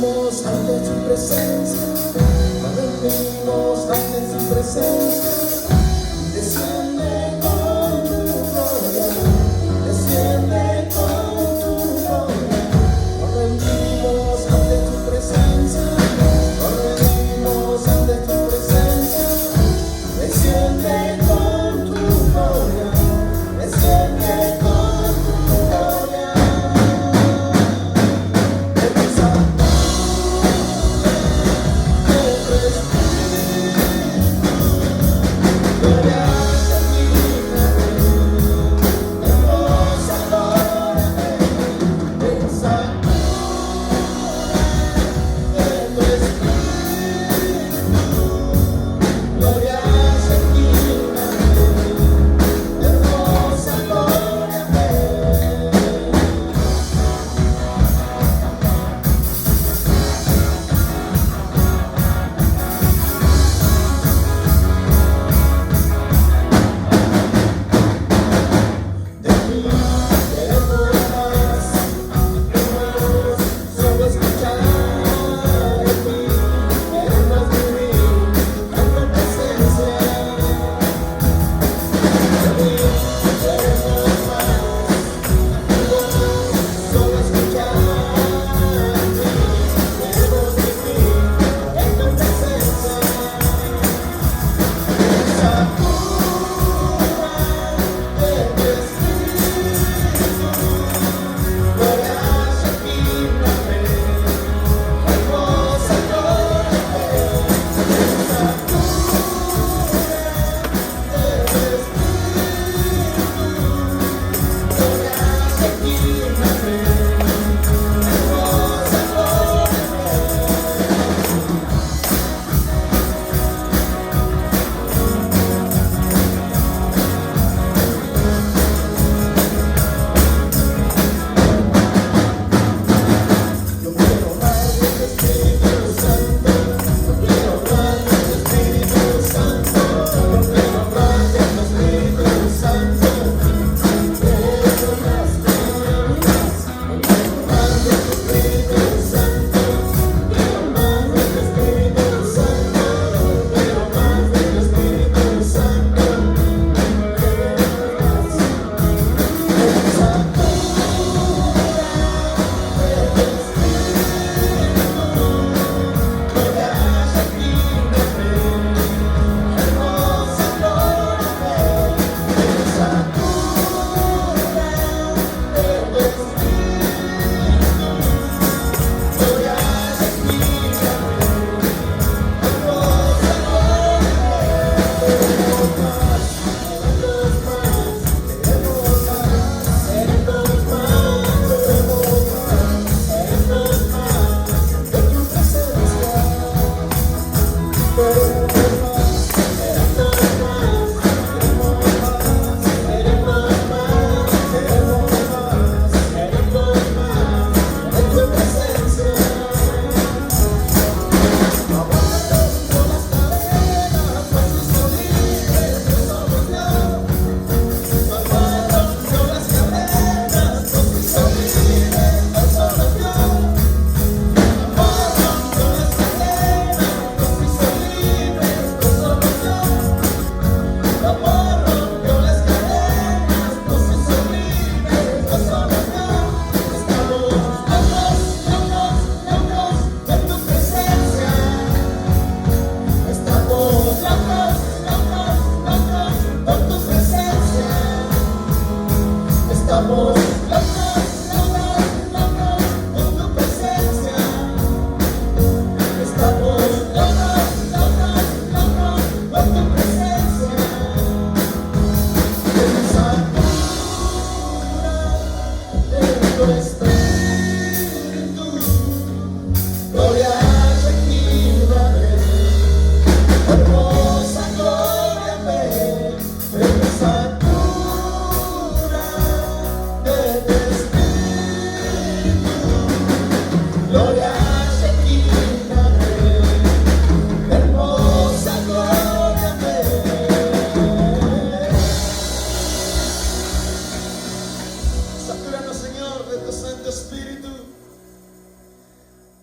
rendimos ante su presencia, nos rendimos ante su presencia. Desciende con tu gloria, desciende con tu gloria. Nos rendimos ante tu presencia, nos rendimos ante tu presencia. Desciende con tu gloria, desciende con tu gloria.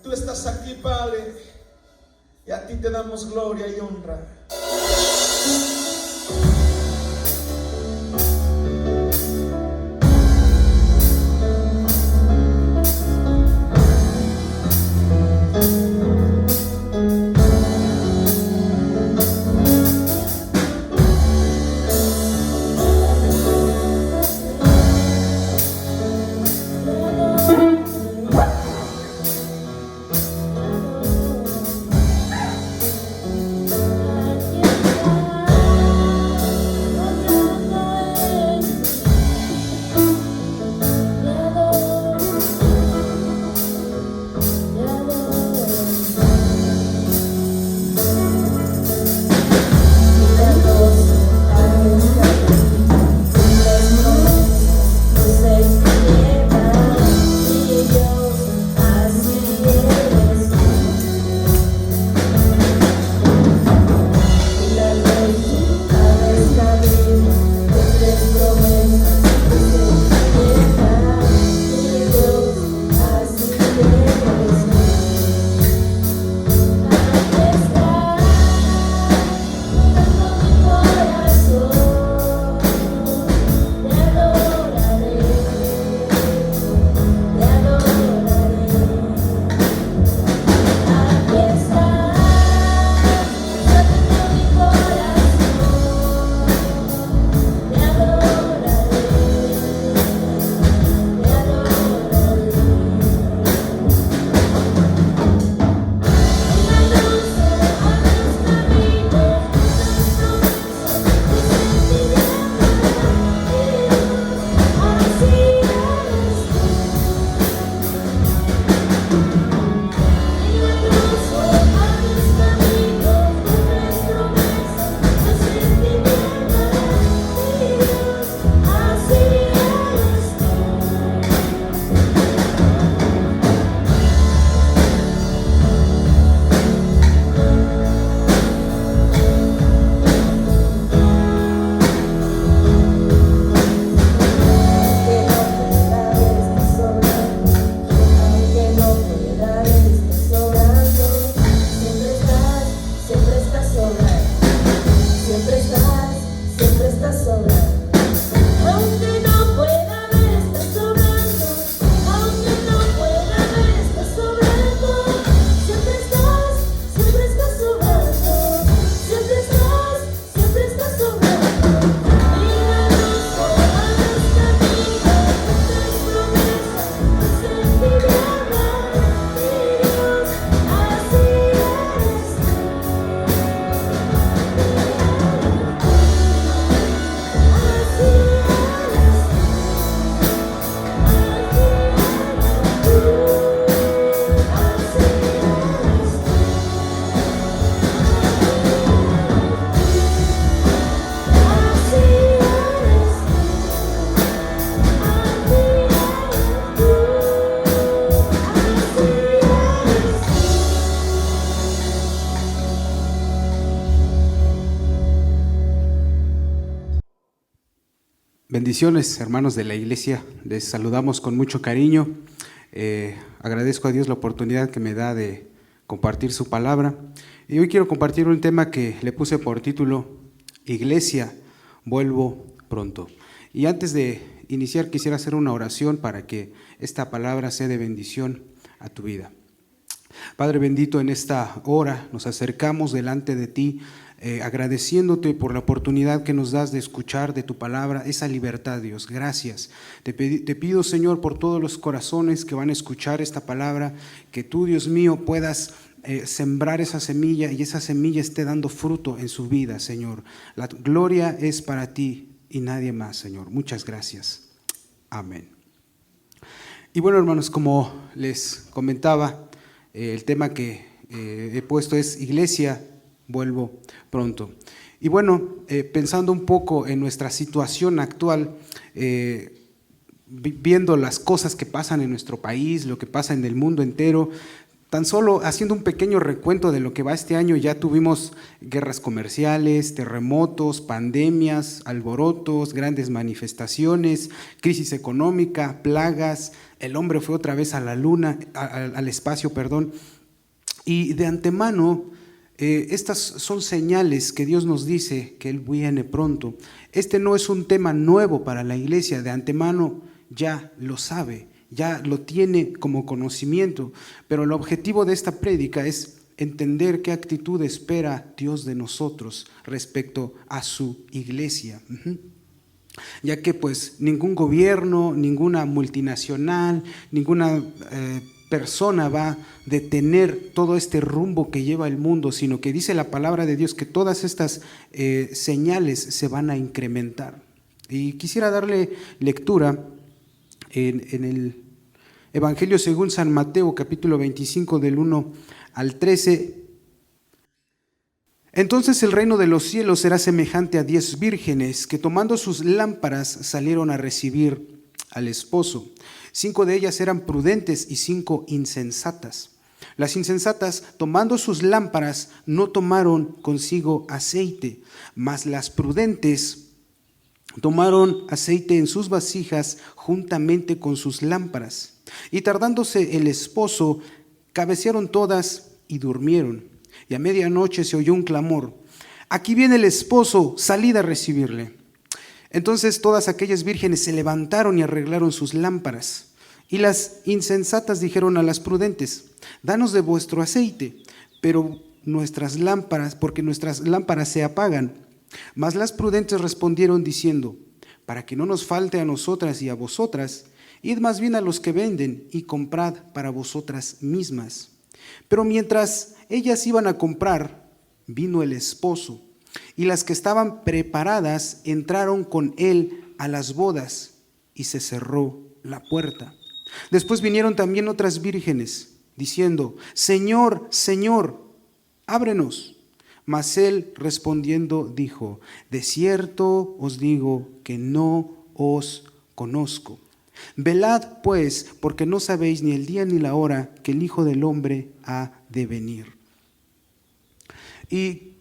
Tú estás aquí, Padre, y a ti te damos gloria y honra. Bendiciones, hermanos de la iglesia, les saludamos con mucho cariño. Agradezco a Dios la oportunidad que me da de compartir su palabra. Y hoy quiero compartir un tema que le puse por título, Iglesia, vuelvo pronto. Y antes de iniciar quisiera hacer una oración para que esta palabra sea de bendición a tu vida. Padre bendito, en esta hora nos acercamos delante de ti, agradeciéndote por la oportunidad que nos das de escuchar de tu palabra, esa libertad, Dios. Gracias. Te pido, Señor, por todos los corazones que van a escuchar esta palabra, que tú, Dios mío, puedas sembrar esa semilla y esa semilla esté dando fruto en su vida, Señor. La gloria es para ti y nadie más, Señor. Muchas gracias. Amén. Y bueno, hermanos, como les comentaba, el tema que he puesto es Iglesia, vuelvo pronto. Y bueno, pensando un poco en nuestra situación actual, viendo las cosas que pasan en nuestro país, lo que pasa en el mundo entero, Tan solo haciendo un pequeño recuento de lo que va este año, ya tuvimos guerras comerciales, terremotos, pandemias, alborotos, grandes manifestaciones, crisis económica, plagas, el hombre fue otra vez a la luna, al espacio, perdón. Y de antemano, estas son señales que Dios nos dice que Él viene pronto. Este no es un tema nuevo para la iglesia, de antemano ya lo sabe, ya lo tiene como conocimiento, pero el objetivo de esta prédica es entender qué actitud espera Dios de nosotros respecto a su iglesia. Ya que pues ningún gobierno, ninguna multinacional, ninguna persona va a detener todo este rumbo que lleva el mundo, sino que dice la palabra de Dios que todas estas señales se van a incrementar. Y quisiera darle lectura en el Evangelio según San Mateo, capítulo 25, del 1 al 13. Entonces el reino de los cielos será semejante a 10 vírgenes que tomando sus lámparas salieron a recibir al esposo. 5 de ellas eran prudentes y 5 insensatas. Las insensatas, tomando sus lámparas, no tomaron consigo aceite, mas las prudentes tomaron aceite en sus vasijas juntamente con sus lámparas. Y tardándose el esposo, cabecearon todas y durmieron. Y a medianoche se oyó un clamor: aquí viene el esposo, salid a recibirle. Entonces todas aquellas vírgenes se levantaron y arreglaron sus lámparas. Y las insensatas dijeron a las prudentes: danos de vuestro aceite, pero porque nuestras lámparas se apagan. Mas las prudentes respondieron diciendo: para que no nos falte a nosotras y a vosotras, id más bien a los que venden y comprad para vosotras mismas. Pero mientras ellas iban a comprar, vino el esposo, y las que estaban preparadas entraron con él a las bodas, y se cerró la puerta. Después vinieron también otras vírgenes, diciendo: Señor, Señor, ábrenos. Mas él respondiendo dijo: de cierto os digo que no os conozco. Velad pues, porque no sabéis ni el día ni la hora que el Hijo del Hombre ha de venir. Y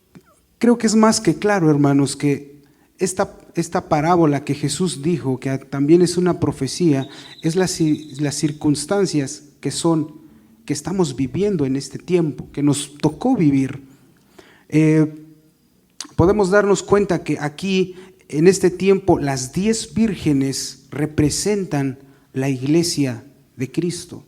creo que es más que claro, hermanos, que esta parábola que Jesús dijo, que también es una profecía, es las circunstancias que estamos viviendo en este tiempo, que nos tocó vivir. Podemos darnos cuenta que aquí, en este tiempo, las 10 vírgenes representan la iglesia de Cristo.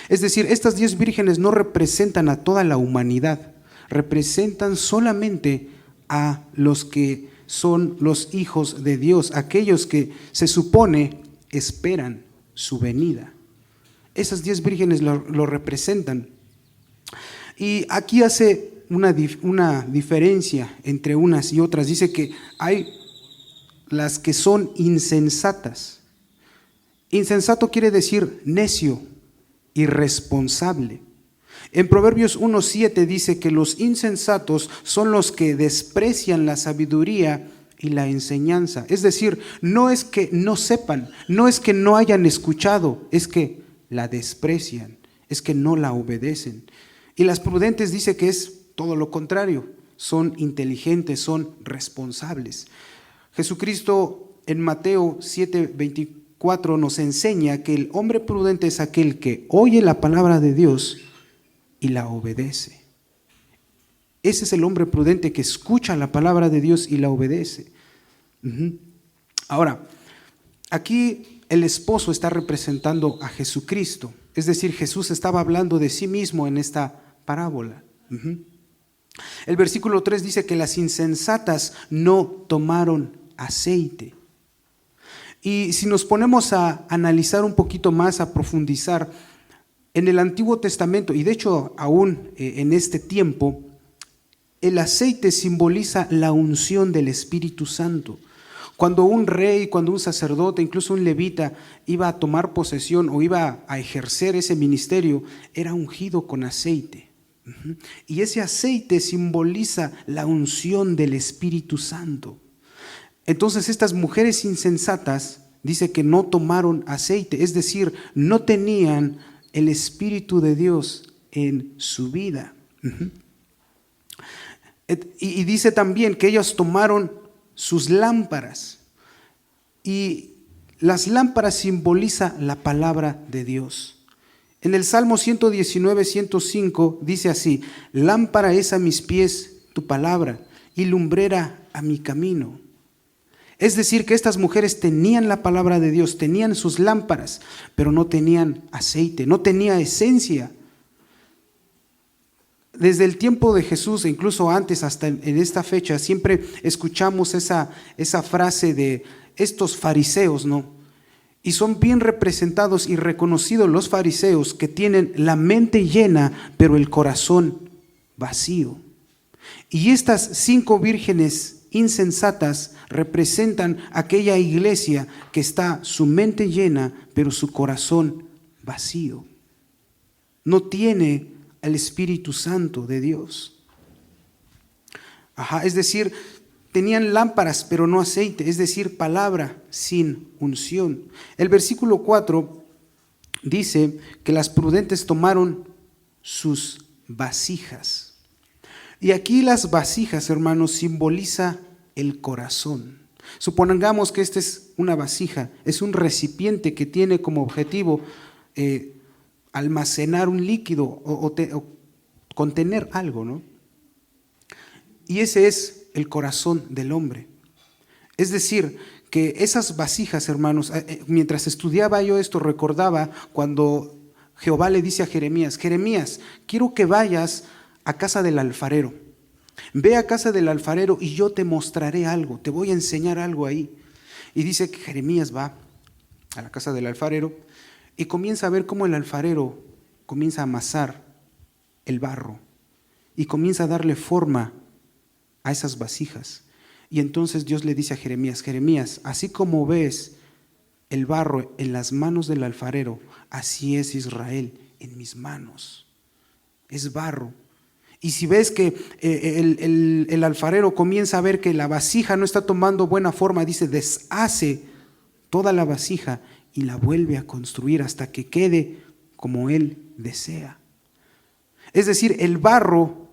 Es decir, estas 10 vírgenes no representan a toda la humanidad, representan solamente a los que son los hijos de Dios, aquellos que se supone esperan su venida. Esas 10 vírgenes lo representan. Y aquí hace una diferencia entre unas y otras. Dice que hay las que son insensatas. Insensato quiere decir necio, irresponsable. En Proverbios 1:7 dice que los insensatos son los que desprecian la sabiduría y la enseñanza. Es decir, no es que no sepan, no es que no hayan escuchado, es que la desprecian, es que no la obedecen. Y las prudentes dice que es todo lo contrario, son inteligentes, son responsables. Jesucristo en Mateo 7:24 nos enseña que el hombre prudente es aquel que oye la palabra de Dios y la obedece. Ese es el hombre prudente que escucha la palabra de Dios y la obedece. Ahora, aquí el esposo está representando a Jesucristo, es decir, Jesús estaba hablando de sí mismo en esta parábola. El versículo 3 dice que las insensatas no tomaron aceite. Y si nos ponemos a analizar un poquito más, a profundizar, en el Antiguo Testamento, y de hecho aún en este tiempo, el aceite simboliza la unción del Espíritu Santo. Cuando un rey, cuando un sacerdote, incluso un levita iba a tomar posesión o iba a ejercer ese ministerio, era ungido con aceite. Y ese aceite simboliza la unción del Espíritu Santo. Entonces estas mujeres insensatas dice que no tomaron aceite, es decir, no tenían el Espíritu de Dios en su vida. Y dice también que ellos tomaron sus lámparas, y las lámparas simboliza la palabra de Dios. En el Salmo 119, 105 dice así: lámpara es a mis pies tu palabra y lumbrera a mi camino. Es decir, que estas mujeres tenían la palabra de Dios, tenían sus lámparas, pero no tenían aceite, no tenía esencia. Desde el tiempo de Jesús, e incluso antes, hasta en esta fecha, siempre escuchamos esa frase de estos fariseos, ¿no? Y son bien representados y reconocidos los fariseos que tienen la mente llena, pero el corazón vacío. Y estas 5 vírgenes insensatas representan aquella iglesia que está su mente llena, pero su corazón vacío. No tiene el Espíritu Santo de Dios. Es decir, tenían lámparas pero no aceite, es decir, palabra sin unción. El versículo 4 dice que las prudentes tomaron sus vasijas. Y aquí las vasijas, hermanos, simboliza el corazón. Supongamos que esta es una vasija, es un recipiente que tiene como objetivo almacenar un líquido o contener algo, ¿no? Y ese es el corazón del hombre. Es decir, que esas vasijas, hermanos, mientras estudiaba yo esto, recordaba cuando Jehová le dice a Jeremías: Jeremías, quiero que vayas a casa del alfarero. Ve a casa del alfarero y yo te mostraré algo, te voy a enseñar algo ahí. Y dice que Jeremías va a la casa del alfarero y comienza a ver cómo el alfarero comienza a amasar el barro y comienza a darle forma a esas vasijas. Y entonces Dios le dice a Jeremías: Jeremías, así como ves el barro en las manos del alfarero, así es Israel en mis manos. Es barro. Y si ves que el alfarero comienza a ver que la vasija no está tomando buena forma, dice, deshace toda la vasija y la vuelve a construir hasta que quede como él desea. Es decir, el barro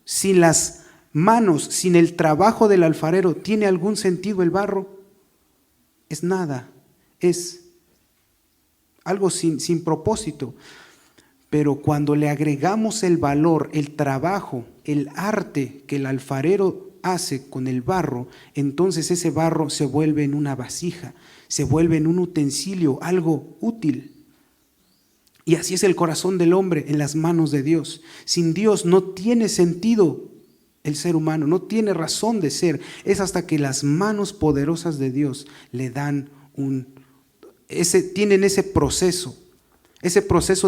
sin las manos, sin el trabajo del alfarero, ¿tiene algún sentido el barro? Es nada, es algo sin propósito. Pero cuando le agregamos el valor, el trabajo, el arte que el alfarero hace con el barro, entonces ese barro se vuelve en una vasija, se vuelve en un utensilio, algo útil. Y así es el corazón del hombre en las manos de Dios. Sin Dios no tiene sentido el ser humano, no tiene razón de ser. Es hasta que las manos poderosas de Dios le dan tienen ese proceso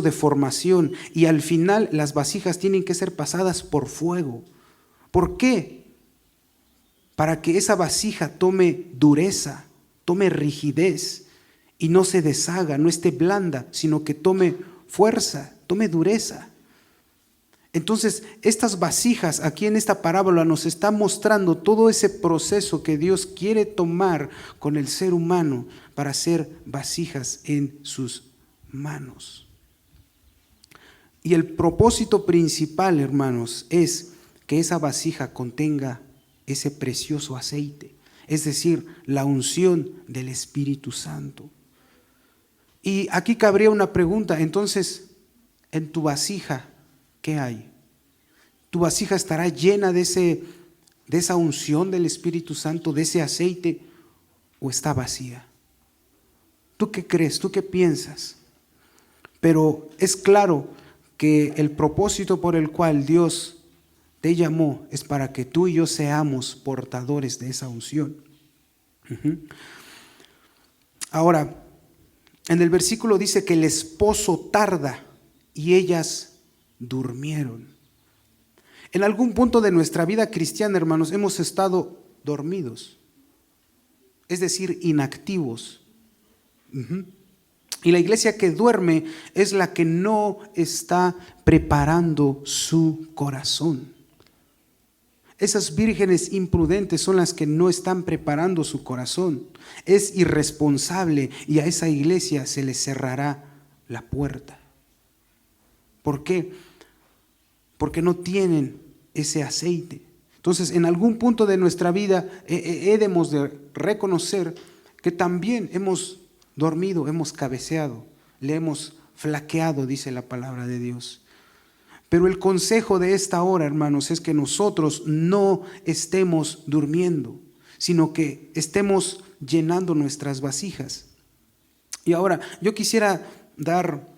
de formación, y al final las vasijas tienen que ser pasadas por fuego. ¿Por qué? Para que esa vasija tome dureza, tome rigidez y no se deshaga, no esté blanda, sino que tome fuerza, tome dureza. Entonces, estas vasijas aquí en esta parábola nos está mostrando todo ese proceso que Dios quiere tomar con el ser humano para hacer vasijas en sus manos. Y el propósito principal, hermanos, es que esa vasija contenga ese precioso aceite, es decir, la unción del Espíritu Santo. Y aquí cabría una pregunta: entonces, en tu vasija, ¿qué hay? ¿Tu vasija estará llena de esa unción del Espíritu Santo, de ese aceite, o está vacía? ¿Tú qué crees? ¿Tú qué piensas? Pero es claro que el propósito por el cual Dios te llamó es para que tú y yo seamos portadores de esa unción. Ahora, en el versículo dice que el esposo tarda y ellas durmieron. En algún punto de nuestra vida cristiana, hermanos, hemos estado dormidos, es decir, inactivos. Y la iglesia que duerme es la que no está preparando su corazón. Esas vírgenes imprudentes son las que no están preparando su corazón. Es irresponsable y a esa iglesia se le cerrará la puerta. ¿Por qué? porque no tienen ese aceite. Entonces, en algún punto de nuestra vida debemos de reconocer que también hemos dormido, hemos cabeceado, le hemos flaqueado, dice la palabra de Dios. Pero el consejo de esta hora, hermanos, es que nosotros no estemos durmiendo, sino que estemos llenando nuestras vasijas. Y ahora, yo quisiera dar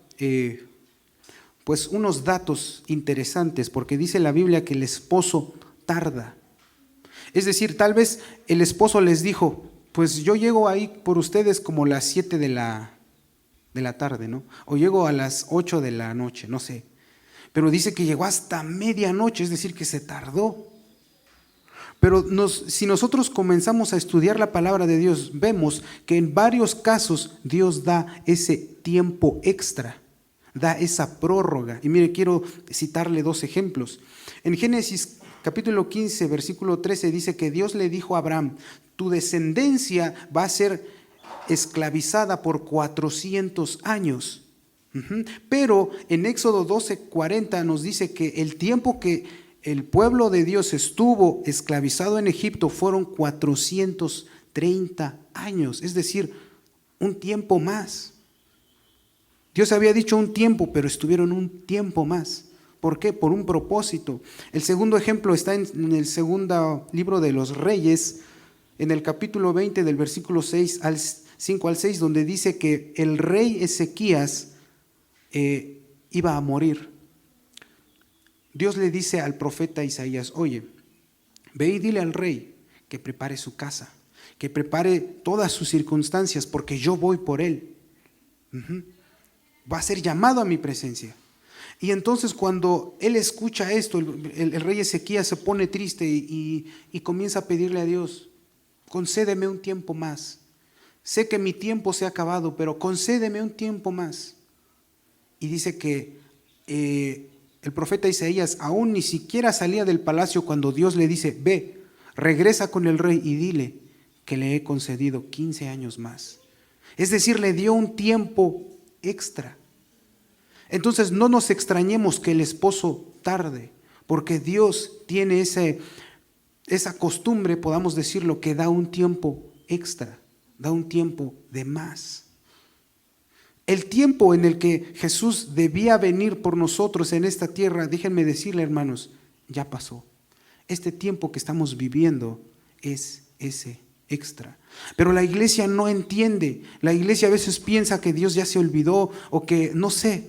pues unos datos interesantes, porque dice la Biblia que el esposo tarda. Es decir, tal vez el esposo les dijo, pues yo llego ahí por ustedes como las 7 de la tarde, ¿no? O llego a las 8 de la noche, no sé. Pero dice que llegó hasta medianoche, es decir, que se tardó. Pero si nosotros comenzamos a estudiar la palabra de Dios, vemos que en varios casos Dios da ese tiempo extra, da esa prórroga. Y mire, quiero citarle 2 ejemplos. En Génesis capítulo 15, versículo 13 dice que Dios le dijo a Abraham, tu descendencia va a ser esclavizada por 400 años. Pero en Éxodo 12:40 nos dice que el tiempo que el pueblo de Dios estuvo esclavizado en Egipto fueron 430 años, es decir, un tiempo más. Dios había dicho un tiempo, pero estuvieron un tiempo más. ¿Por qué? Por un propósito. El segundo ejemplo está en el segundo libro de los Reyes, en el capítulo 20 del versículo 5 al 6, donde dice que el rey Ezequías iba a morir. Dios le dice al profeta Isaías, oye, ve y dile al rey que prepare su casa, que prepare todas sus circunstancias, porque yo voy por él. Va a ser llamado a mi presencia. Y entonces cuando él escucha esto, el rey Ezequías se pone triste y comienza a pedirle a Dios, concédeme un tiempo más. Sé que mi tiempo se ha acabado, pero concédeme un tiempo más. Y dice que el profeta Isaías aún ni siquiera salía del palacio cuando Dios le dice, ve, regresa con el rey y dile que le he concedido 15 años más. Es decir, le dio un tiempo extra. Entonces no nos extrañemos que el esposo tarde, porque Dios tiene esa costumbre, podamos decirlo, que da un tiempo extra, da un tiempo de más. El tiempo en el que Jesús debía venir por nosotros en esta tierra, déjenme decirle, hermanos, ya pasó. Este tiempo que estamos viviendo es ese extra. Pero la iglesia no entiende. La iglesia a veces piensa que Dios ya se olvidó o que no sé.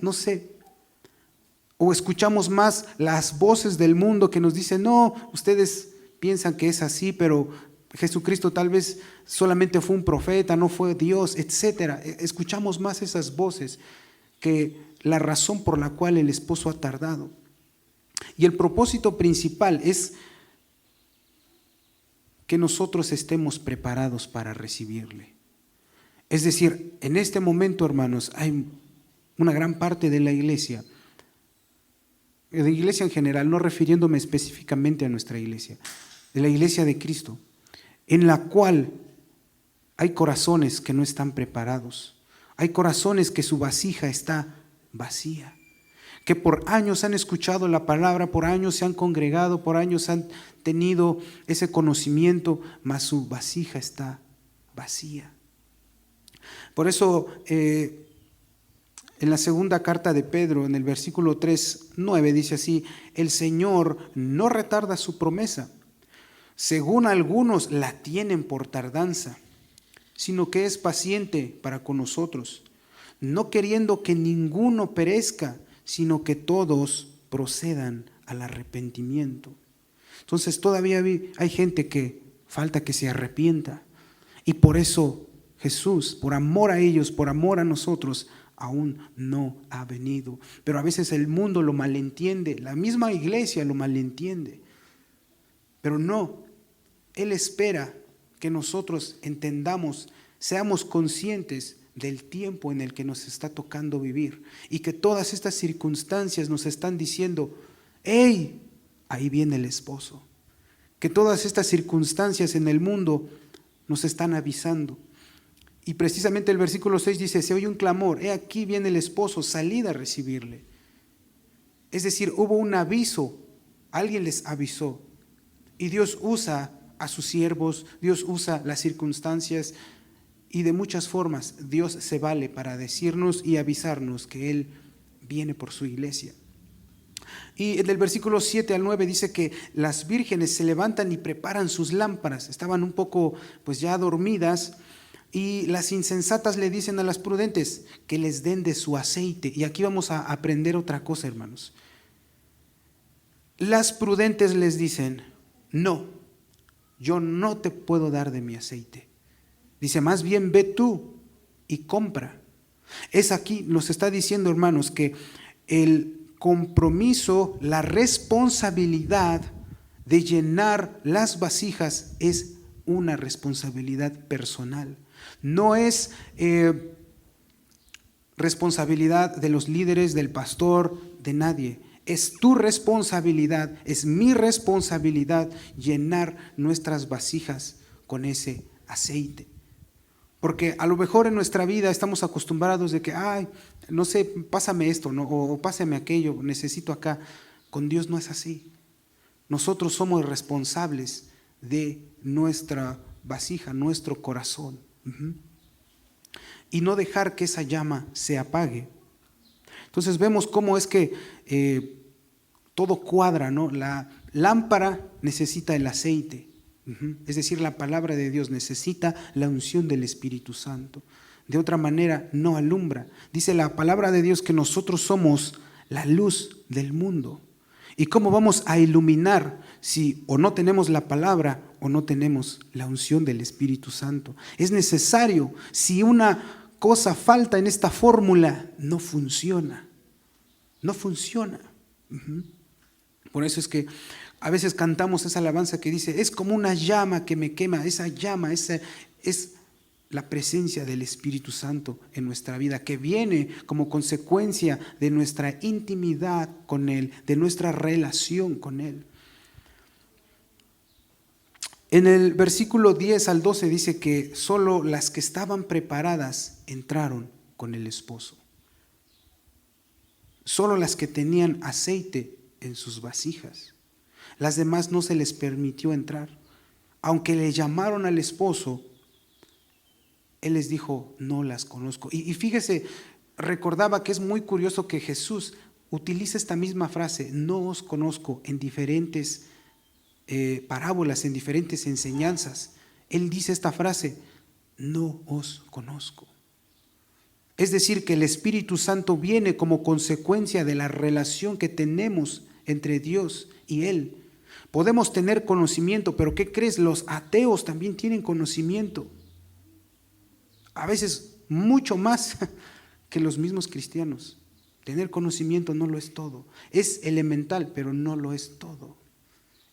O escuchamos más las voces del mundo que nos dicen, no, ustedes piensan que es así, pero Jesucristo tal vez solamente fue un profeta, no fue Dios, etc. Escuchamos más esas voces que la razón por la cual el esposo ha tardado. Y el propósito principal es que nosotros estemos preparados para recibirle. Es decir, en este momento, hermanos, hay una gran parte de la iglesia en general, no refiriéndome específicamente a nuestra iglesia, de la iglesia de Cristo, en la cual hay corazones que no están preparados, hay corazones que su vasija está vacía, que por años han escuchado la palabra, por años se han congregado, por años han tenido ese conocimiento, mas su vasija está vacía. Por eso en la segunda carta de Pedro, en el versículo 3:9, dice así, el Señor no retarda su promesa, según algunos la tienen por tardanza, sino que es paciente para con nosotros, no queriendo que ninguno perezca, sino que todos procedan al arrepentimiento. Entonces todavía hay gente que falta que se arrepienta, y por eso Jesús, por amor a ellos, por amor a nosotros, aún no ha venido. Pero a veces el mundo lo malentiende, la misma iglesia lo malentiende. Pero no, Él espera que nosotros entendamos, seamos conscientes del tiempo en el que nos está tocando vivir y que todas estas circunstancias nos están diciendo, ¡hey! Ahí viene el esposo. Que todas estas circunstancias en el mundo nos están avisando. Y precisamente el versículo 6 dice, se oye un clamor, he aquí viene el esposo, salid a recibirle. Es decir, hubo un aviso, alguien les avisó. Y Dios usa a sus siervos, Dios usa las circunstancias y de muchas formas Dios se vale para decirnos y avisarnos que Él viene por su iglesia. Y en el versículo 7 al 9 dice que las vírgenes se levantan y preparan sus lámparas. Estaban un poco pues ya dormidas, y las insensatas le dicen a las prudentes que les den de su aceite. Y aquí vamos a aprender otra cosa, hermanos. Las prudentes les dicen: no, yo no te puedo dar de mi aceite. Dice, más bien ve tú y compra. Es aquí, nos está diciendo, hermanos, que el compromiso, la responsabilidad de llenar las vasijas es una responsabilidad personal. No es responsabilidad de los líderes, del pastor, de nadie. Es tu responsabilidad, es mi responsabilidad llenar nuestras vasijas con ese aceite. Porque a lo mejor en nuestra vida estamos acostumbrados de que, ay, no sé, pásame esto, ¿no? O pásame aquello, necesito acá. Con Dios no es así. Nosotros somos responsables de nuestra vasija, nuestro corazón. Y no dejar que esa llama se apague. Entonces vemos cómo es que todo cuadra, ¿no? La lámpara necesita el aceite. Es decir, la palabra de Dios necesita la unción del Espíritu Santo. De otra manera no alumbra. Dice la palabra de Dios que nosotros somos la luz del mundo. ¿Y cómo vamos a iluminar si o no tenemos la palabra o no tenemos la unción del Espíritu Santo? Es necesario. Si una cosa falta en esta fórmula, no funciona. No funciona. Por eso es que a veces cantamos esa alabanza que dice, es como una llama que me quema. Esa llama, esa es la presencia del Espíritu Santo en nuestra vida, que viene como consecuencia de nuestra intimidad con Él, de nuestra relación con Él. En el versículo 10 al 12 dice que solo las que estaban preparadas entraron con el esposo. Solo las que tenían aceite en sus vasijas. Las demás no se les permitió entrar. Aunque le llamaron al esposo, él les dijo, no las conozco. Y fíjese, recordaba que es muy curioso que Jesús utiliza esta misma frase, no os conozco, en diferentes parábolas, en diferentes enseñanzas. Él dice esta frase, no os conozco. Es decir, que el Espíritu Santo viene como consecuencia de la relación que tenemos entre Dios y Él. Podemos tener conocimiento, pero ¿qué crees? Los ateos también tienen conocimiento. A veces mucho más que los mismos cristianos. Tener conocimiento no lo es todo. Es elemental, pero no lo es todo.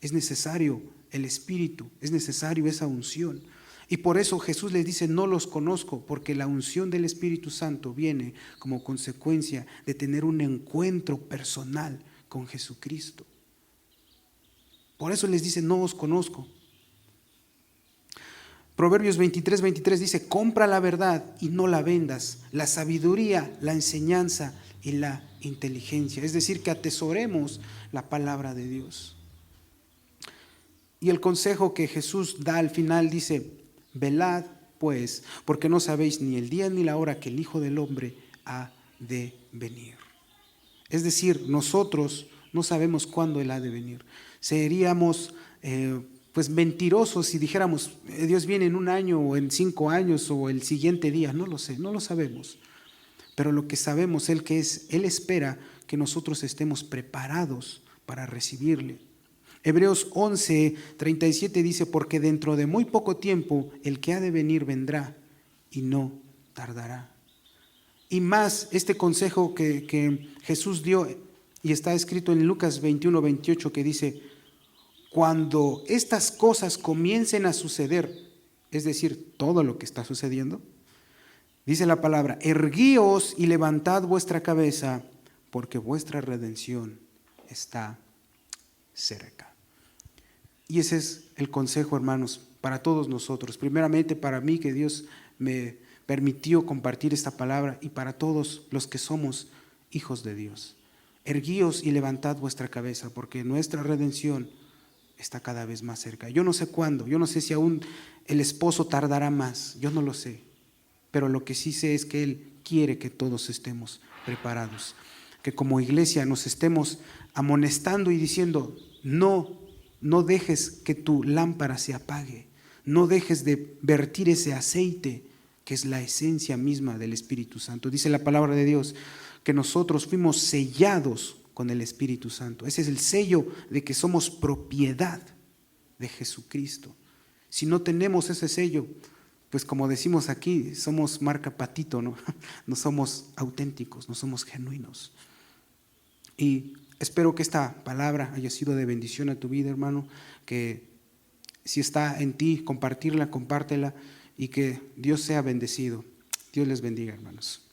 Es necesario el Espíritu, es necesario esa unción. Y por eso Jesús les dice, no los conozco, porque la unción del Espíritu Santo viene como consecuencia de tener un encuentro personal con Jesucristo. Por eso les dice, no os conozco. Proverbios 23 dice, compra la verdad y no la vendas, la sabiduría, la enseñanza y la inteligencia. Es decir, que atesoremos la palabra de Dios. Y el consejo que Jesús da al final dice, velad pues, porque no sabéis ni el día ni la hora que el Hijo del Hombre ha de venir. Es decir, nosotros no sabemos cuándo Él ha de venir. Seríamos pues mentirosos si dijéramos, Dios viene en 1 año o en 5 años o el siguiente día. No lo sé, no lo sabemos. Pero lo que sabemos es que Él espera que nosotros estemos preparados para recibirle. Hebreos 11:37 dice, porque dentro de muy poco tiempo el que ha de venir vendrá y no tardará. Y más este consejo que Jesús dio, y está escrito en Lucas 21:28, que dice, cuando estas cosas comiencen a suceder, es decir, todo lo que está sucediendo, dice la palabra, erguíos y levantad vuestra cabeza, porque vuestra redención está cerca. Y ese es el consejo, hermanos, para todos nosotros. Primeramente para mí, que Dios me permitió compartir esta palabra, y para todos los que somos hijos de Dios. erguíos y levantad vuestra cabeza, porque nuestra redención está cada vez más cerca. Yo no sé cuándo, yo no sé si aún el esposo tardará más, yo no lo sé, pero lo que sí sé es que Él quiere que todos estemos preparados, que como iglesia nos estemos amonestando y diciendo, no dejes que tu lámpara se apague, no dejes de vertir ese aceite que es la esencia misma del Espíritu Santo. Dice la palabra de Dios que nosotros fuimos sellados con el Espíritu Santo. Ese es el sello de que somos propiedad de Jesucristo. Si no tenemos ese sello, pues como decimos aquí, somos marca patito, ¿no? No somos auténticos, no somos genuinos. Y espero que esta palabra haya sido de bendición a tu vida, hermano, que si está en ti, compartirla, compártela y que Dios sea bendecido. Dios les bendiga, hermanos.